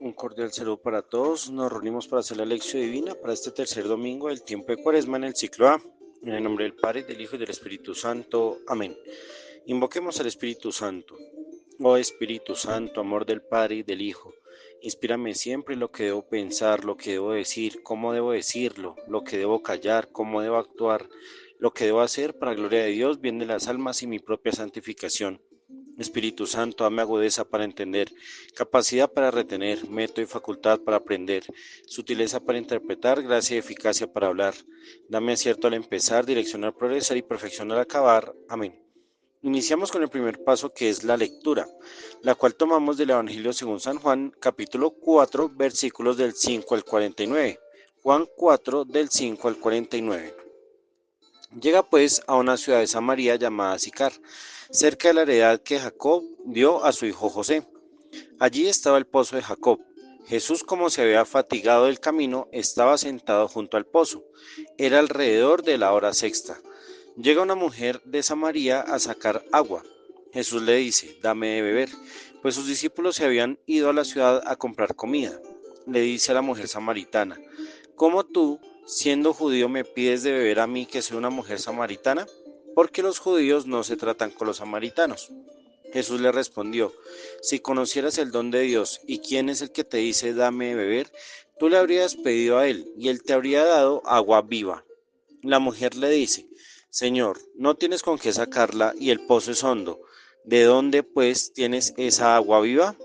Un cordial saludo para todos. Nos reunimos para hacer la lección divina para este tercer domingo del tiempo de Cuaresma en el ciclo A. En el nombre del Padre, del Hijo y del Espíritu Santo. Amén. Invoquemos al Espíritu Santo. Oh Espíritu Santo, amor del Padre y del Hijo, inspírame siempre lo que debo pensar, lo que debo decir, cómo debo decirlo, lo que debo callar, cómo debo actuar, lo que debo hacer para gloria de Dios, bien de las almas y mi propia santificación. Espíritu Santo, dame agudeza para entender, capacidad para retener, método y facultad para aprender, sutileza para interpretar, gracia y eficacia para hablar. Dame acierto al empezar, dirección al progresar y perfección al acabar. Amén. Iniciamos con el primer paso, que es la lectura, la cual tomamos del Evangelio según San Juan, capítulo 4, versículos del 5 al 49. Juan 4, del 5 al 49. Llega pues a una ciudad de Samaria llamada Sicar, cerca de la heredad que Jacob dio a su hijo José. Allí estaba el pozo de Jacob. Jesús, como se había fatigado del camino, estaba sentado junto al pozo. Era alrededor de la hora sexta. Llega una mujer de Samaria a sacar agua. Jesús le dice: dame de beber, pues sus discípulos se habían ido a la ciudad a comprar comida. Le dice a la mujer samaritana: ¿cómo tú, siendo judío, me pides de beber a mí, que soy una mujer samaritana? Porque los judíos no se tratan con los samaritanos. Jesús le respondió: si conocieras el don de Dios y quién es el que te dice dame de beber, tú le habrías pedido a él y él te habría dado agua viva. La mujer le dice: Señor, no tienes con qué sacarla y el pozo es hondo. ¿De dónde pues tienes esa agua viva?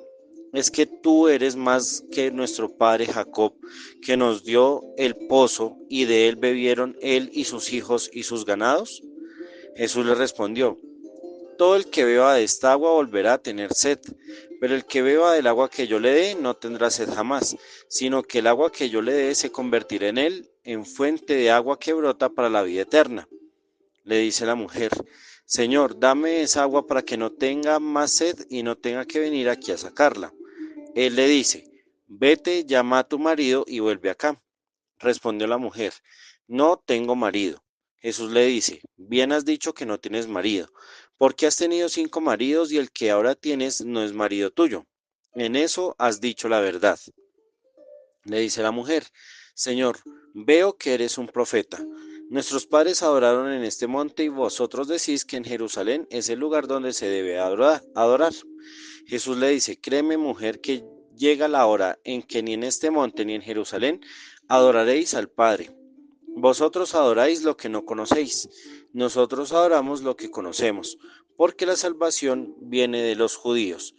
¿Es que tú eres más que nuestro padre Jacob, que nos dio el pozo y de él bebieron él y sus hijos y sus ganados? Jesús le respondió: todo el que beba de esta agua volverá a tener sed, pero el que beba del agua que yo le dé no tendrá sed jamás, sino que el agua que yo le dé se convertirá en él en fuente de agua que brota para la vida eterna. Le dice la mujer: Señor, dame esa agua para que no tenga más sed y no tenga que venir aquí a sacarla. Él le dice: vete, llama a tu marido y vuelve acá. Respondió la mujer: no tengo marido. Jesús le dice: bien has dicho que no tienes marido, porque has tenido 5 maridos y el que ahora tienes no es marido tuyo. En eso has dicho la verdad. Le dice la mujer: Señor, veo que eres un profeta. Nuestros padres adoraron en este monte y vosotros decís que en Jerusalén es el lugar donde se debe adorar. Jesús le dice: créeme, mujer, que llega la hora en que ni en este monte ni en Jerusalén adoraréis al Padre. Vosotros adoráis lo que no conocéis, nosotros adoramos lo que conocemos, porque la salvación viene de los judíos.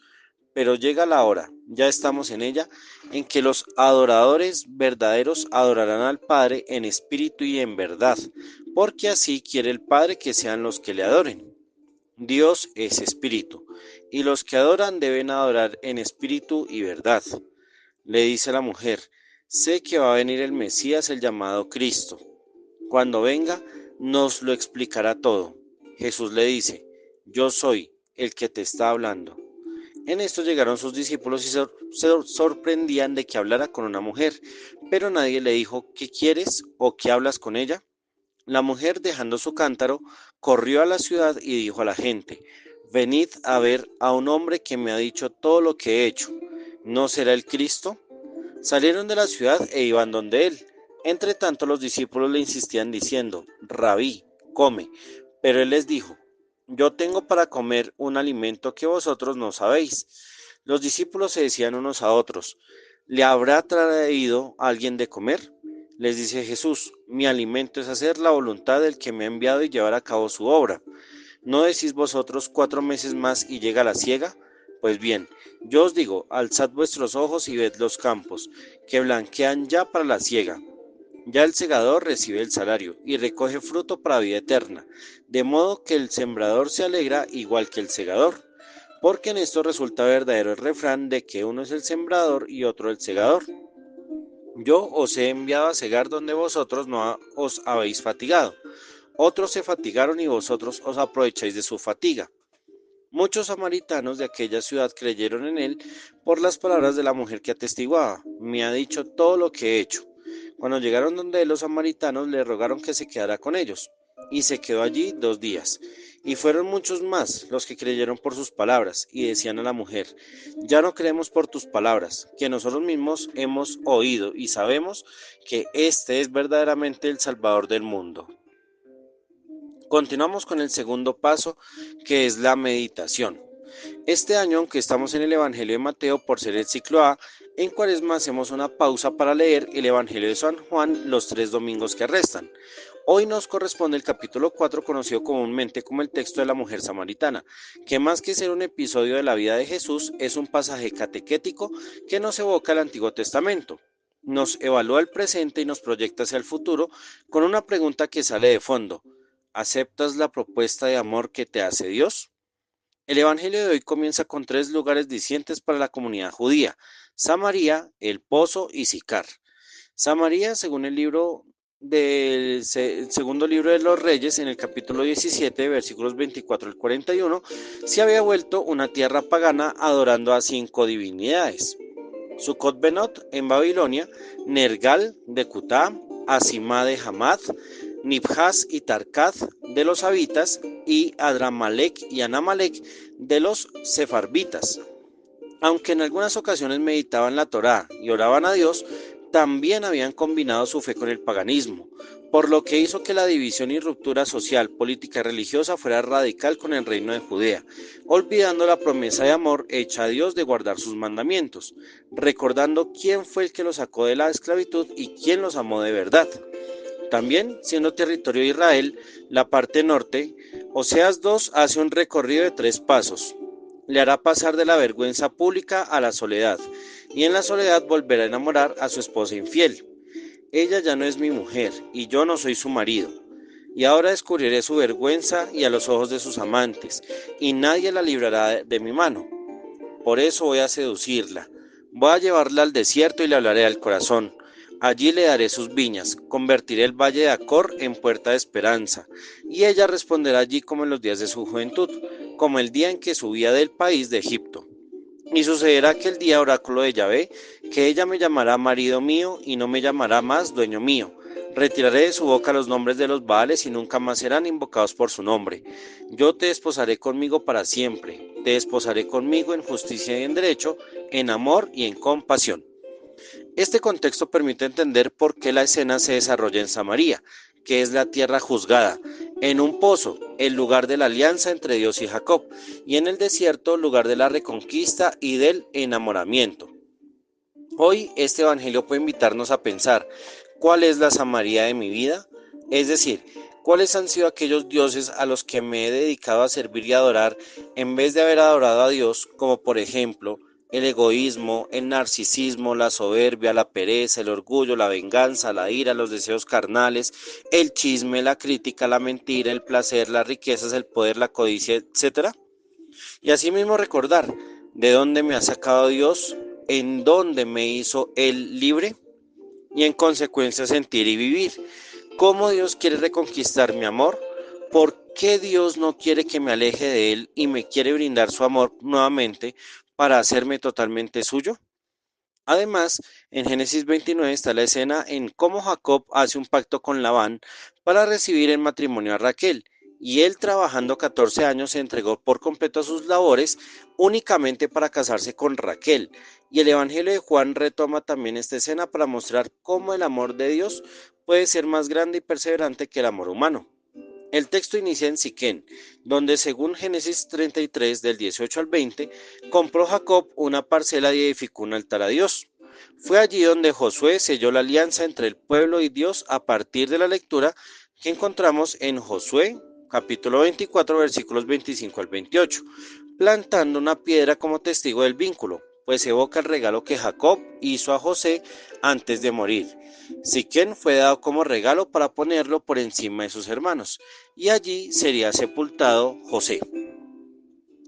Pero llega la hora, ya estamos en ella, en que los adoradores verdaderos adorarán al Padre en espíritu y en verdad, porque así quiere el Padre que sean los que le adoren. Dios es espíritu, y los que adoran deben adorar en espíritu y verdad. Le dice la mujer: sé que va a venir el Mesías, el llamado Cristo. Cuando venga, nos lo explicará todo. Jesús le dice: yo soy el que te está hablando. En esto llegaron sus discípulos y se sorprendían de que hablara con una mujer, pero nadie le dijo: ¿qué quieres o qué hablas con ella? La mujer, dejando su cántaro, corrió a la ciudad y dijo a la gente: venid a ver a un hombre que me ha dicho todo lo que he hecho. ¿No será el Cristo? Salieron de la ciudad e iban donde él. Entre tanto los discípulos le insistían diciendo: Rabí, come. Pero él les dijo: yo tengo para comer un alimento que vosotros no sabéis. Los discípulos se decían unos a otros: ¿le habrá traído alguien de comer? Les dice Jesús: mi alimento es hacer la voluntad del que me ha enviado y llevar a cabo su obra. ¿No decís vosotros 4 meses más y llega la siega? Pues bien, yo os digo: alzad vuestros ojos y ved los campos, que blanquean ya para la siega. Ya el segador recibe el salario y recoge fruto para vida eterna, de modo que el sembrador se alegra igual que el segador, porque en esto resulta verdadero el refrán de que uno es el sembrador y otro el segador. Yo os he enviado a segar donde vosotros no os habéis fatigado. Otros se fatigaron y vosotros os aprovecháis de su fatiga. Muchos samaritanos de aquella ciudad creyeron en él por las palabras de la mujer que atestiguaba: me ha dicho todo lo que he hecho. Cuando llegaron donde él, los samaritanos le rogaron que se quedara con ellos, y se quedó allí 2 días. Y fueron muchos más los que creyeron por sus palabras, y decían a la mujer: ya no creemos por tus palabras, que nosotros mismos hemos oído y sabemos que este es verdaderamente el Salvador del mundo. Continuamos con el segundo paso, que es la meditación. Este año, aunque estamos en el Evangelio de Mateo por ser el ciclo A, en Cuaresma hacemos una pausa para leer el Evangelio de San Juan los 3 domingos que restan. Hoy nos corresponde el capítulo 4, conocido comúnmente como el texto de la mujer samaritana, que más que ser un episodio de la vida de Jesús, es un pasaje catequético que nos evoca el Antiguo Testamento. Nos evalúa el presente y nos proyecta hacia el futuro con una pregunta que sale de fondo: ¿aceptas la propuesta de amor que te hace Dios? El Evangelio de hoy comienza con 3 lugares dicientes para la comunidad judía: Samaria, el pozo y Sicar. Samaria, según el segundo libro de los Reyes, en el capítulo 17, versículos 24 al 41, se había vuelto una tierra pagana adorando a 5 divinidades: Sucot Benot en Babilonia, Nergal de Cutá, Asimá de Hamad, Nibhaz y Tarkat de los habitas, y Adramalek y Anamalek de los sefarbitas. Aunque en algunas ocasiones meditaban la Torá y oraban a Dios, también habían combinado su fe con el paganismo, por lo que hizo que la división y ruptura social, política y religiosa fuera radical con el reino de Judea, olvidando la promesa de amor hecha a Dios de guardar sus mandamientos, recordando quién fue el que los sacó de la esclavitud y quién los amó de verdad. También, siendo territorio de Israel, la parte norte, Oseas 2 hace un recorrido de 3 pasos. Le hará pasar de la vergüenza pública a la soledad, y en la soledad volverá a enamorar a su esposa infiel. Ella ya no es mi mujer, y yo no soy su marido. Y ahora descubriré su vergüenza y a los ojos de sus amantes, y nadie la librará de mi mano. Por eso voy a seducirla. Voy a llevarla al desierto y le hablaré al corazón. Allí le daré sus viñas, convertiré el valle de Acor en puerta de esperanza, y ella responderá allí como en los días de su juventud, como el día en que subía del país de Egipto. Y sucederá aquel día, oráculo de Yahvé, que ella me llamará marido mío y no me llamará más dueño mío. Retiraré de su boca los nombres de los Baales y nunca más serán invocados por su nombre. Yo te desposaré conmigo para siempre, te desposaré conmigo en justicia y en derecho, en amor y en compasión. Este contexto permite entender por qué la escena se desarrolla en Samaria, que es la tierra juzgada, en un pozo, el lugar de la alianza entre Dios y Jacob, y en el desierto, lugar de la reconquista y del enamoramiento. Hoy este evangelio puede invitarnos a pensar: ¿cuál es la Samaria de mi vida? Es decir, ¿cuáles han sido aquellos dioses a los que me he dedicado a servir y adorar en vez de haber adorado a Dios, como por ejemplo el egoísmo, el narcisismo, la soberbia, la pereza, el orgullo, la venganza, la ira, los deseos carnales, el chisme, la crítica, la mentira, el placer, las riquezas, el poder, la codicia, etcétera? Y asimismo recordar de dónde me ha sacado Dios, en dónde me hizo Él libre, y en consecuencia sentir y vivir. ¿Cómo Dios quiere reconquistar mi amor? ¿Por qué Dios no quiere que me aleje de Él y me quiere brindar su amor nuevamente para hacerme totalmente suyo? Además, en Génesis 29 está la escena en cómo Jacob hace un pacto con Labán para recibir en matrimonio a Raquel, y él, trabajando 14 años, se entregó por completo a sus labores únicamente para casarse con Raquel. Y el Evangelio de Juan retoma también esta escena para mostrar cómo el amor de Dios puede ser más grande y perseverante que el amor humano. El texto inicia en Siquén, donde según Génesis 33 del 18 al 20, compró Jacob una parcela y edificó un altar a Dios. Fue allí donde Josué selló la alianza entre el pueblo y Dios a partir de la lectura que encontramos en Josué capítulo 24 versículos 25 al 28, plantando una piedra como testigo del vínculo, pues evoca el regalo que Jacob hizo a José antes de morir. Siquén fue dado como regalo para ponerlo por encima de sus hermanos, y allí sería sepultado José.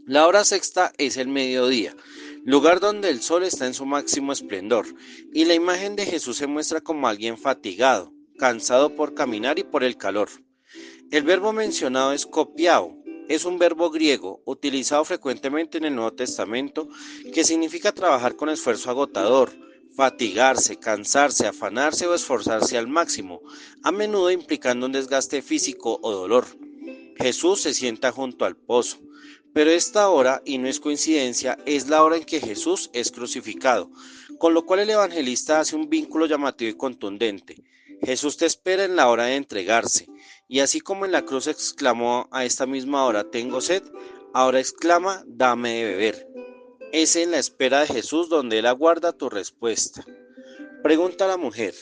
La hora sexta es el mediodía, lugar donde el sol está en su máximo esplendor, y la imagen de Jesús se muestra como alguien fatigado, cansado por caminar y por el calor. El verbo mencionado es kopiao. Es un verbo griego utilizado frecuentemente en el Nuevo Testamento que significa trabajar con esfuerzo agotador, fatigarse, cansarse, afanarse o esforzarse al máximo, a menudo implicando un desgaste físico o dolor. Jesús se sienta junto al pozo. Pero esta hora, y no es coincidencia, es la hora en que Jesús es crucificado, con lo cual el evangelista hace un vínculo llamativo y contundente. Jesús te espera en la hora de entregarse, y así como en la cruz exclamó a esta misma hora, tengo sed, ahora exclama, dame de beber. Es en la espera de Jesús donde Él aguarda tu respuesta. Pregunta a la mujer,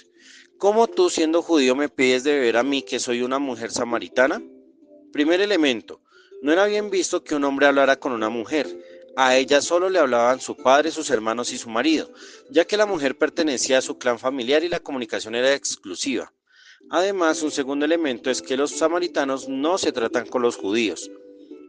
¿cómo tú siendo judío me pides de beber a mí que soy una mujer samaritana? Primer elemento, no era bien visto que un hombre hablara con una mujer. A ella solo le hablaban su padre, sus hermanos y su marido, ya que la mujer pertenecía a su clan familiar y la comunicación era exclusiva. Además, un segundo elemento es que los samaritanos no se tratan con los judíos.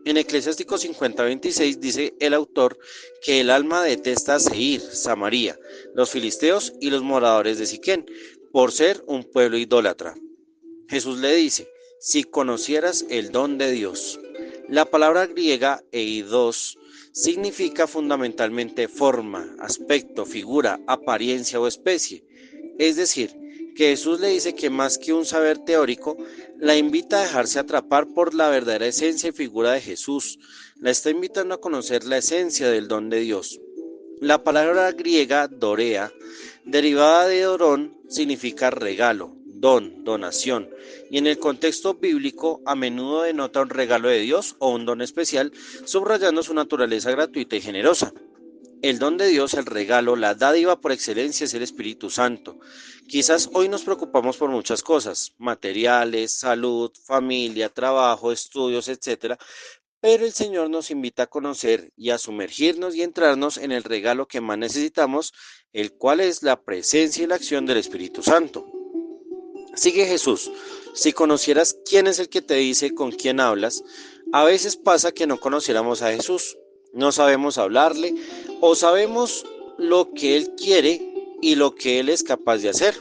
En Eclesiástico 50:26 dice el autor que el alma detesta a Seir, Samaria, los filisteos y los moradores de Siquén, por ser un pueblo idólatra. Jesús le dice, si conocieras el don de Dios. La palabra griega eidos significa fundamentalmente forma, aspecto, figura, apariencia o especie. Es decir, que Jesús le dice que más que un saber teórico, la invita a dejarse atrapar por la verdadera esencia y figura de Jesús. La está invitando a conocer la esencia del don de Dios. La palabra griega dorea, derivada de dorón, significa regalo, don, donación, y en el contexto bíblico a menudo denota un regalo de Dios o un don especial, subrayando su naturaleza gratuita y generosa. El don de Dios, el regalo, la dádiva por excelencia es el Espíritu Santo. Quizás hoy nos preocupamos por muchas cosas, materiales, salud, familia, trabajo, estudios, etcétera, pero el Señor nos invita a conocer y a sumergirnos y entrarnos en el regalo que más necesitamos, el cual es la presencia y la acción del Espíritu Santo. Sigue Jesús. Si conocieras quién es el que te dice con quién hablas, a veces pasa que no conociéramos a Jesús. No sabemos hablarle o sabemos lo que Él quiere y lo que Él es capaz de hacer.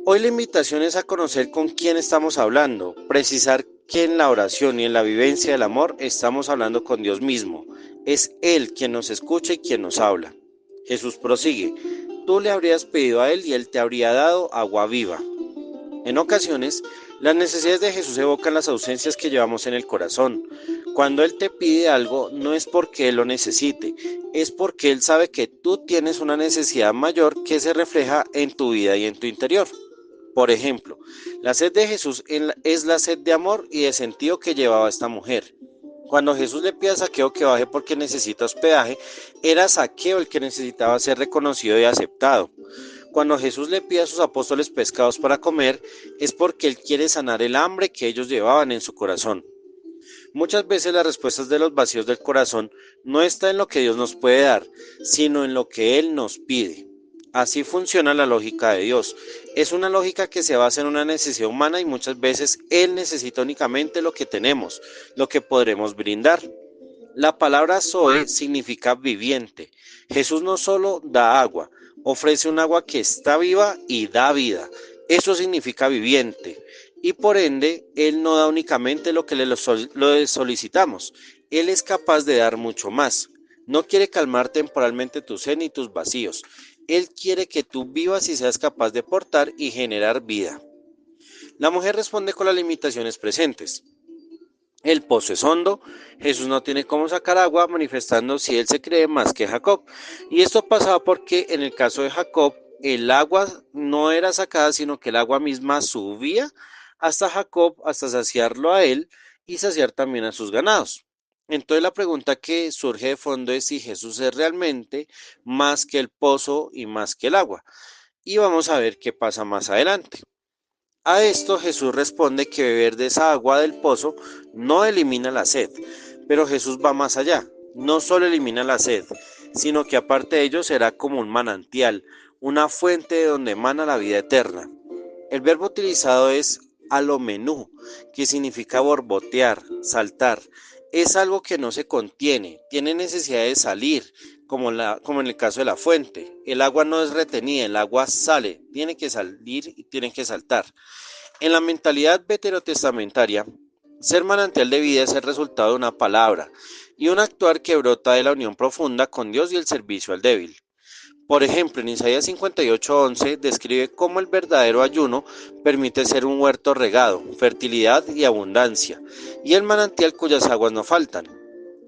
Hoy la invitación es a conocer con quién estamos hablando, precisar que en la oración y en la vivencia del amor estamos hablando con Dios mismo. Es Él quien nos escucha y quien nos habla. Jesús prosigue, tú le habrías pedido a Él y Él te habría dado agua viva. En ocasiones, las necesidades de Jesús evocan las ausencias que llevamos en el corazón. Cuando Él te pide algo, no es porque Él lo necesite, es porque Él sabe que tú tienes una necesidad mayor que se refleja en tu vida y en tu interior. Por ejemplo, la sed de Jesús es la sed de amor y de sentido que llevaba esta mujer. Cuando Jesús le pide a Zaqueo que baje porque necesita hospedaje, era Zaqueo el que necesitaba ser reconocido y aceptado. Cuando Jesús le pide a sus apóstoles pescados para comer, es porque Él quiere sanar el hambre que ellos llevaban en su corazón. Muchas veces las respuestas de los vacíos del corazón no está en lo que Dios nos puede dar, sino en lo que Él nos pide. Así funciona la lógica de Dios. Es una lógica que se basa en una necesidad humana y muchas veces Él necesita únicamente lo que tenemos, lo que podremos brindar. La palabra Zoe significa viviente. Jesús no solo da agua, ofrece un agua que está viva y da vida. Eso significa viviente. Y por ende, Él no da únicamente lo que le solicitamos. Él es capaz de dar mucho más. No quiere calmar temporalmente tu sed ni tus vacíos. Él quiere que tú vivas y seas capaz de portar y generar vida. La mujer responde con las limitaciones presentes. El pozo es hondo, Jesús no tiene cómo sacar agua, manifestando si él se cree más que Jacob. Y esto pasaba porque en el caso de Jacob, el agua no era sacada, sino que el agua misma subía hasta Jacob, hasta saciarlo a él y saciar también a sus ganados. Entonces la pregunta que surge de fondo es si Jesús es realmente más que el pozo y más que el agua. Y vamos a ver qué pasa más adelante. A esto Jesús responde que beber de esa agua del pozo no elimina la sed, pero Jesús va más allá, no solo elimina la sed, sino que aparte de ello será como un manantial, una fuente de donde emana la vida eterna. El verbo utilizado es alomenú, que significa borbotear, saltar. Es algo que no se contiene, tiene necesidad de salir, como en el caso de la fuente. El agua no es retenida, el agua sale, tiene que salir y tiene que saltar. En la mentalidad veterotestamentaria, ser manantial de vida es el resultado de una palabra y un actuar que brota de la unión profunda con Dios y el servicio al débil. Por ejemplo, en Isaías 58:11 describe cómo el verdadero ayuno permite ser un huerto regado, fertilidad y abundancia, y el manantial cuyas aguas no faltan.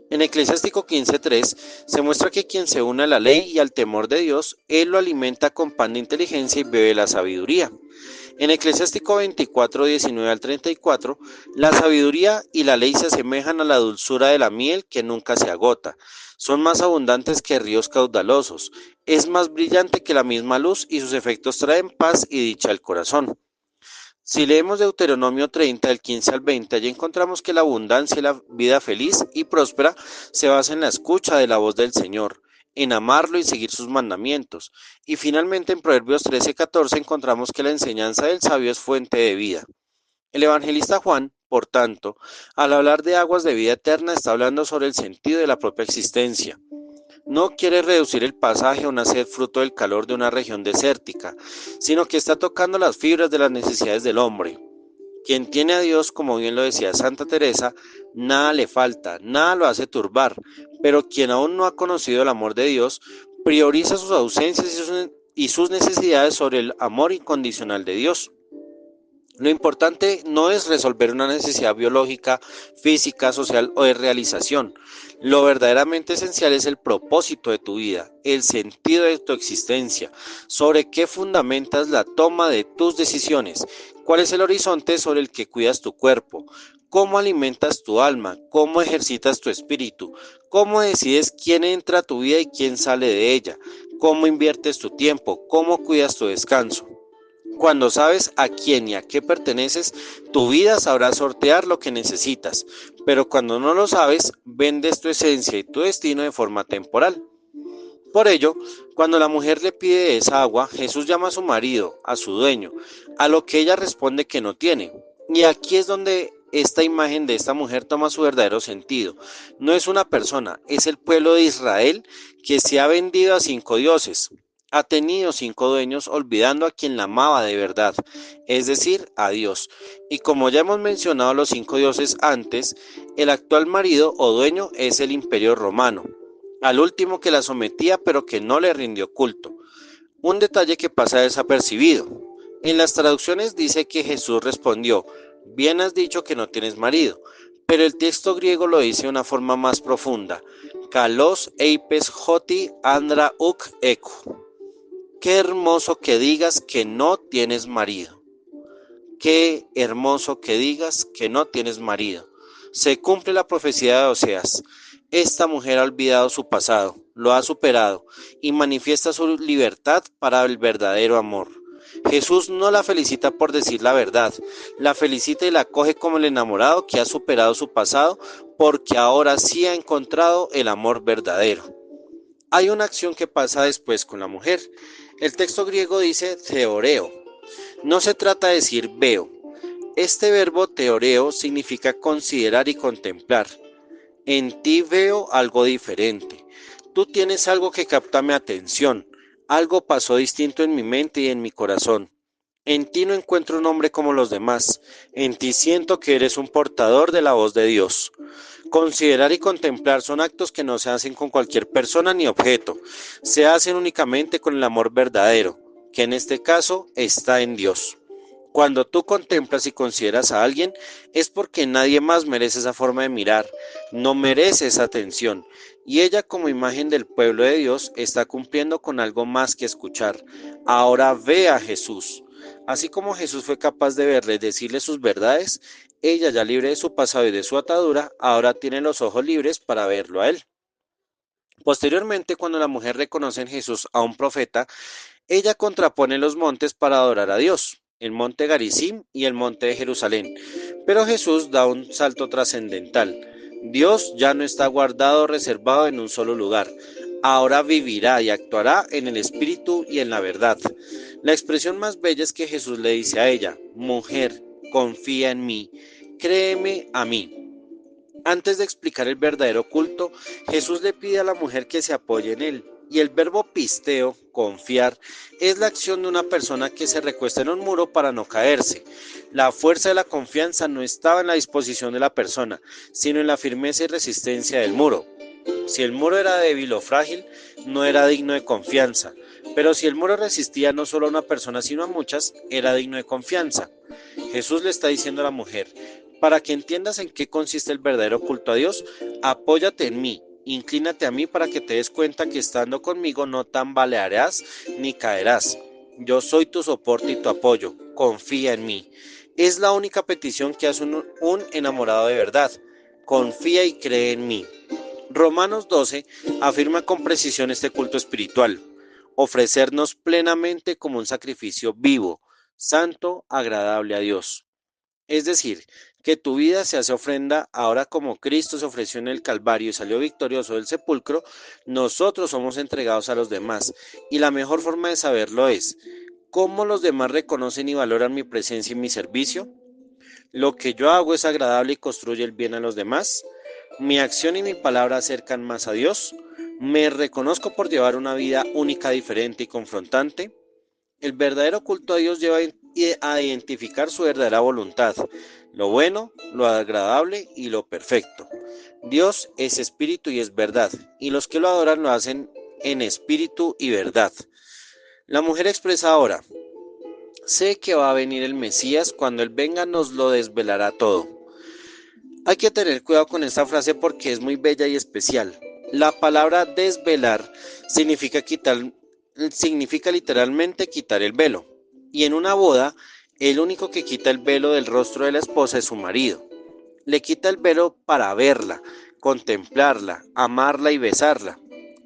En Eclesiástico 15:3 se muestra que quien se une a la ley y al temor de Dios, Él lo alimenta con pan de inteligencia y bebe la sabiduría. En Eclesiástico 24:19 al 34, la sabiduría y la ley se asemejan a la dulzura de la miel que nunca se agota. Son más abundantes que ríos caudalosos. Es más brillante que la misma luz y sus efectos traen paz y dicha al corazón. Si leemos Deuteronomio 30, del 15 al 20, allí encontramos que la abundancia y la vida feliz y próspera se basa en la escucha de la voz del Señor, en amarlo y seguir sus mandamientos. Y finalmente en Proverbios 13:14 encontramos que la enseñanza del sabio es fuente de vida. El evangelista Juan, por tanto, al hablar de aguas de vida eterna, está hablando sobre el sentido de la propia existencia. No quiere reducir el pasaje a una sed fruto del calor de una región desértica, sino que está tocando las fibras de las necesidades del hombre. Quien tiene a Dios, como bien lo decía Santa Teresa, nada le falta, nada lo hace turbar, pero quien aún no ha conocido el amor de Dios, prioriza sus ausencias y sus necesidades sobre el amor incondicional de Dios. Lo importante no es resolver una necesidad biológica, física, social o de realización. Lo verdaderamente esencial es el propósito de tu vida, el sentido de tu existencia, sobre qué fundamentas la toma de tus decisiones, cuál es el horizonte sobre el que cuidas tu cuerpo, cómo alimentas tu alma, cómo ejercitas tu espíritu, cómo decides quién entra a tu vida y quién sale de ella, cómo inviertes tu tiempo, cómo cuidas tu descanso. Cuando sabes a quién y a qué perteneces, tu vida sabrá sortear lo que necesitas, pero cuando no lo sabes, vendes tu esencia y tu destino de forma temporal. Por ello, cuando la mujer le pide esa agua, Jesús llama a su marido, a su dueño, a lo que ella responde que no tiene. Y aquí es donde esta imagen de esta mujer toma su verdadero sentido. No es una persona, es el pueblo de Israel que se ha vendido a 5 dioses. Ha tenido 5 dueños olvidando a quien la amaba de verdad, es decir, a Dios. Y como ya hemos mencionado los 5 dioses antes, el actual marido o dueño es el Imperio Romano, al último que la sometía pero que no le rindió culto. Un detalle que pasa desapercibido. En las traducciones dice que Jesús respondió, bien has dicho que no tienes marido, pero el texto griego lo dice de una forma más profunda, kalos eipes hoti andra uk eku. Qué hermoso que digas que no tienes marido. Qué hermoso que digas que no tienes marido. Se cumple la profecía de Oseas. Esta mujer ha olvidado su pasado, lo ha superado y manifiesta su libertad para el verdadero amor. Jesús no la felicita por decir la verdad, la felicita y la acoge como el enamorado que ha superado su pasado porque ahora sí ha encontrado el amor verdadero. Hay una acción que pasa después con la mujer. El texto griego dice theoreo. No se trata de decir veo. Este verbo teoreo significa considerar y contemplar. En ti veo algo diferente. Tú tienes algo que capta mi atención. Algo pasó distinto en mi mente y en mi corazón. En ti no encuentro un hombre como los demás. En ti siento que eres un portador de la voz de Dios. Considerar y contemplar son actos que no se hacen con cualquier persona ni objeto. Se hacen únicamente con el amor verdadero, que en este caso está en Dios. Cuando tú contemplas y consideras a alguien, es porque nadie más merece esa forma de mirar, no merece esa atención, y ella como imagen del pueblo de Dios está cumpliendo con algo más que escuchar. Ahora ve a Jesús. Así como Jesús fue capaz de verle y decirle sus verdades, ella ya libre de su pasado y de su atadura, ahora tiene los ojos libres para verlo a él. Posteriormente, cuando la mujer reconoce en Jesús a un profeta, ella contrapone los montes para adorar a Dios, el monte Garizim y el monte de Jerusalén. Pero Jesús da un salto trascendental. Dios ya no está guardado o reservado en un solo lugar. Ahora vivirá y actuará en el espíritu y en la verdad. La expresión más bella es que Jesús le dice a ella, mujer, confía en mí, créeme a mí. Antes de explicar el verdadero culto, Jesús le pide a la mujer que se apoye en él. Y el verbo pisteo, confiar, es la acción de una persona que se recuesta en un muro para no caerse. La fuerza de la confianza no estaba en la disposición de la persona, sino en la firmeza y resistencia del muro. Si el muro era débil o frágil, no era digno de confianza. Pero si el muro resistía no solo a una persona, sino a muchas, era digno de confianza. Jesús le está diciendo a la mujer, para que entiendas en qué consiste el verdadero culto a Dios, apóyate en mí, inclínate a mí para que te des cuenta que estando conmigo no tambalearás ni caerás. Yo soy tu soporte y tu apoyo, confía en mí. Es la única petición que hace un enamorado de verdad. Confía y cree en mí. Romanos 12 afirma con precisión este culto espiritual, ofrecernos plenamente como un sacrificio vivo, santo, agradable a Dios. Es decir, que tu vida se hace ofrenda ahora como Cristo se ofreció en el Calvario y salió victorioso del sepulcro, nosotros somos entregados a los demás. Y la mejor forma de saberlo es, ¿cómo los demás reconocen y valoran mi presencia y mi servicio? ¿Lo que yo hago es agradable y construye el bien a los demás? ¿Mi acción y mi palabra acercan más a Dios? ¿Me reconozco por llevar una vida única, diferente y confrontante? El verdadero culto a Dios lleva a identificar su verdadera voluntad, lo bueno, lo agradable y lo perfecto. Dios es espíritu y es verdad, y los que lo adoran lo hacen en espíritu y verdad. La mujer expresa ahora, sé que va a venir el Mesías, cuando Él venga nos lo desvelará todo. Hay que tener cuidado con esta frase porque es muy bella y especial. La palabra desvelar significa significa literalmente quitar el velo. Y en una boda, el único que quita el velo del rostro de la esposa es su marido. Le quita el velo para verla, contemplarla, amarla y besarla.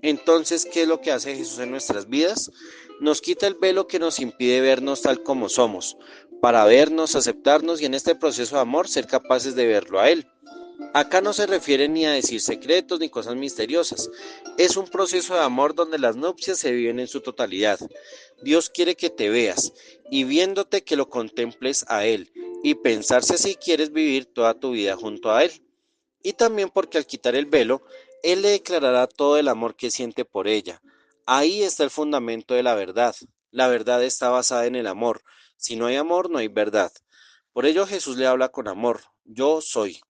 Entonces, ¿qué es lo que hace Jesús en nuestras vidas? Nos quita el velo que nos impide vernos tal como somos, para vernos, aceptarnos y en este proceso de amor ser capaces de verlo a Él. Acá no se refiere ni a decir secretos ni cosas misteriosas. Es un proceso de amor donde las nupcias se viven en su totalidad. Dios quiere que te veas y viéndote que lo contemples a Él y pensarse si quieres vivir toda tu vida junto a Él. Y también porque al quitar el velo, Él le declarará todo el amor que siente por ella. Ahí está el fundamento de la verdad. La verdad está basada en el amor. Si no hay amor, no hay verdad. Por ello Jesús le habla con amor. Yo soy.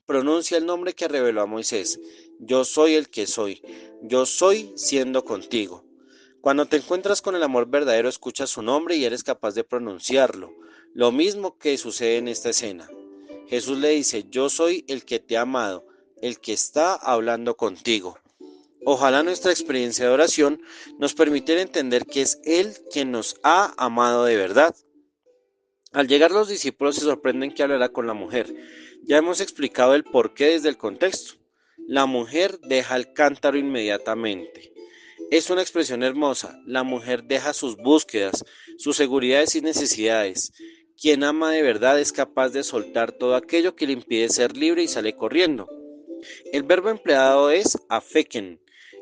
Pronuncia el nombre que reveló a Moisés. Yo soy el que soy. Yo soy siendo contigo. Cuando te encuentras con el amor verdadero, escuchas su nombre y eres capaz de pronunciarlo. Lo mismo que sucede en esta escena. Jesús le dice, yo soy el que te ha amado, el que está hablando contigo. Ojalá nuestra experiencia de oración nos permitiera entender que es Él quien nos ha amado de verdad. Al llegar los discípulos se sorprenden que hablará con la mujer. Ya hemos explicado el porqué desde el contexto. La mujer deja el cántaro inmediatamente. Es una expresión hermosa. La mujer deja sus búsquedas, sus seguridades y necesidades. Quien ama de verdad es capaz de soltar todo aquello que le impide ser libre y sale corriendo. El verbo empleado es afeken,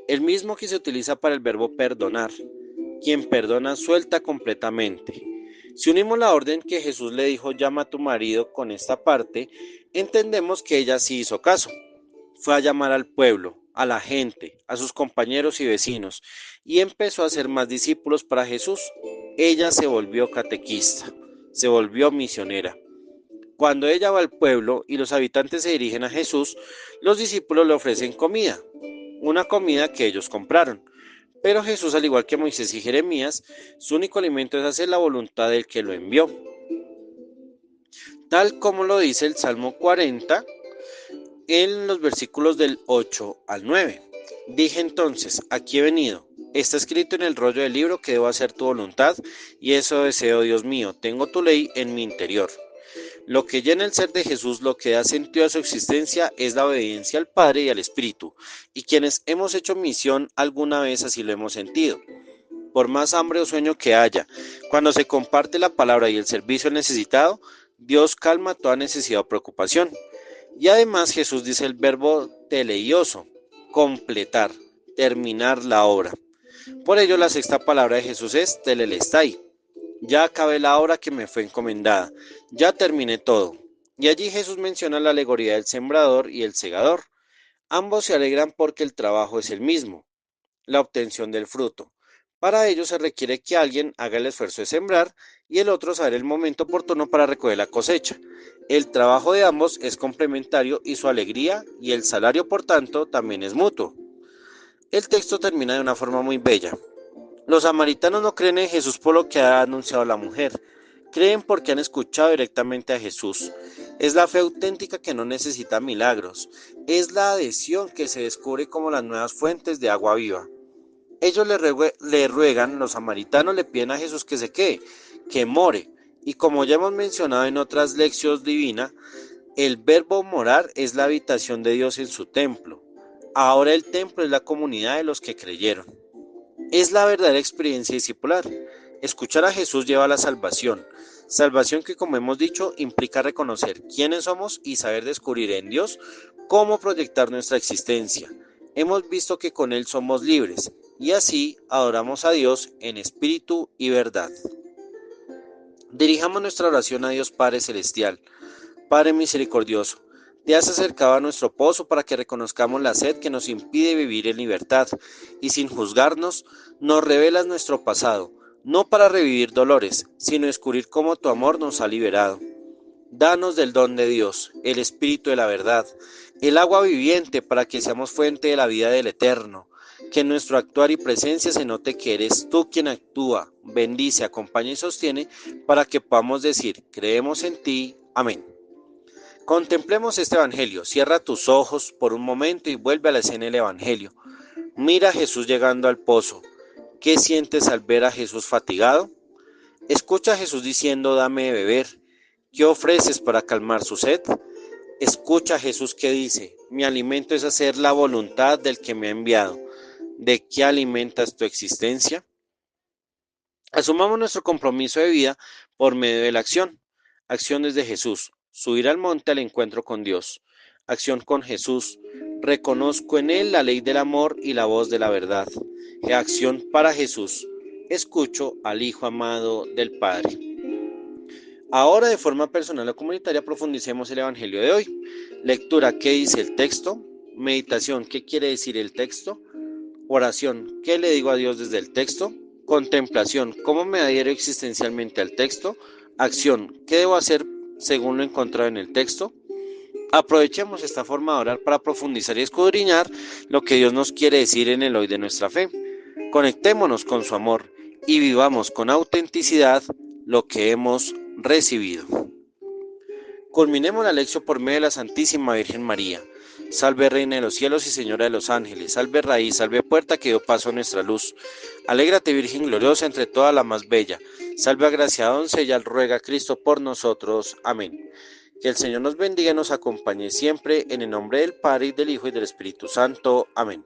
el mismo que se utiliza para el verbo perdonar. Quien perdona suelta completamente. Si unimos la orden que Jesús le dijo llama a tu marido con esta parte, entendemos que ella sí hizo caso. Fue a llamar al pueblo, a la gente, a sus compañeros y vecinos, y empezó a hacer más discípulos para Jesús. Ella se volvió catequista, se volvió misionera. Cuando ella va al pueblo y los habitantes se dirigen a Jesús, los discípulos le ofrecen comida, una comida que ellos compraron. Pero Jesús, al igual que Moisés y Jeremías, su único alimento es hacer la voluntad del que lo envió. Tal como lo dice el Salmo 40 en los versículos del 8 al 9. Dije entonces, aquí he venido. Está escrito en el rollo del libro que debo hacer tu voluntad, y eso deseo, Dios mío. Tengo tu ley en mi interior. Lo que llena el ser de Jesús, lo que da sentido a su existencia, es la obediencia al Padre y al Espíritu. Y quienes hemos hecho misión alguna vez así lo hemos sentido. Por más hambre o sueño que haya, cuando se comparte la palabra y el servicio al necesitado, Dios calma toda necesidad o preocupación. Y además Jesús dice el verbo teleioso, completar, terminar la obra. Por ello la sexta palabra de Jesús es telelestai. Ya acabé la obra que me fue encomendada, ya terminé todo. Y allí Jesús menciona la alegoría del sembrador y el segador. Ambos se alegran porque el trabajo es el mismo, la obtención del fruto. Para ello se requiere que alguien haga el esfuerzo de sembrar y el otro saber el momento oportuno para recoger la cosecha. El trabajo de ambos es complementario y su alegría y el salario, por tanto, también es mutuo. El texto termina de una forma muy bella. Los samaritanos no creen en Jesús por lo que ha anunciado la mujer. Creen porque han escuchado directamente a Jesús. Es la fe auténtica que no necesita milagros. Es la adhesión que se descubre como las nuevas fuentes de agua viva. Ellos le ruegan, los samaritanos le piden a Jesús que se quede, que more. Y como ya hemos mencionado en otras lecciones divinas, el verbo morar es la habitación de Dios en su templo. Ahora el templo es la comunidad de los que creyeron. Es la verdadera experiencia discipular. Escuchar a Jesús lleva a la salvación. Salvación que, como hemos dicho, implica reconocer quiénes somos y saber descubrir en Dios cómo proyectar nuestra existencia. Hemos visto que con Él somos libres y así adoramos a Dios en espíritu y verdad. Dirijamos nuestra oración a Dios Padre Celestial. Padre misericordioso, te has acercado a nuestro pozo para que reconozcamos la sed que nos impide vivir en libertad y sin juzgarnos nos revelas nuestro pasado, no para revivir dolores, sino descubrir cómo tu amor nos ha liberado. Danos del don de Dios, el Espíritu de la verdad, el agua viviente para que seamos fuente de la vida del Eterno. Que en nuestro actuar y presencia se note que eres tú quien actúa, bendice, acompaña y sostiene para que podamos decir, creemos en ti. Amén. Contemplemos este Evangelio. Cierra tus ojos por un momento y vuelve a la escena del Evangelio. Mira a Jesús llegando al pozo. ¿Qué sientes al ver a Jesús fatigado? Escucha a Jesús diciendo, dame de beber. ¿Qué ofreces para calmar su sed? Escucha a Jesús que dice, mi alimento es hacer la voluntad del que me ha enviado. ¿De qué alimentas tu existencia? Asumamos nuestro compromiso de vida por medio de la acción. Acciones de Jesús. Subir al monte al encuentro con Dios. Acción con Jesús. Reconozco en Él la ley del amor y la voz de la verdad. Acción para Jesús. Escucho al Hijo amado del Padre. Ahora, de forma personal o comunitaria, profundicemos el Evangelio de hoy. Lectura, ¿qué dice el texto? Meditación, ¿qué quiere decir el texto? Oración, ¿qué le digo a Dios desde el texto? Contemplación, ¿cómo me adhiero existencialmente al texto? Acción, ¿qué debo hacer según lo encontrado en el texto? Aprovechemos esta forma de orar para profundizar y escudriñar lo que Dios nos quiere decir en el hoy de nuestra fe. Conectémonos con su amor y vivamos con autenticidad lo que hemos recibido. Culminemos la lección por medio de la Santísima Virgen María. Salve Reina de los cielos y Señora de los ángeles, salve raíz, salve puerta que dio paso a nuestra luz. Alégrate Virgen gloriosa entre todas la más bella. Salve agraciada doncella, ruega Cristo por nosotros. Amén. Que el Señor nos bendiga y nos acompañe siempre en el nombre del Padre, y del Hijo y del Espíritu Santo. Amén.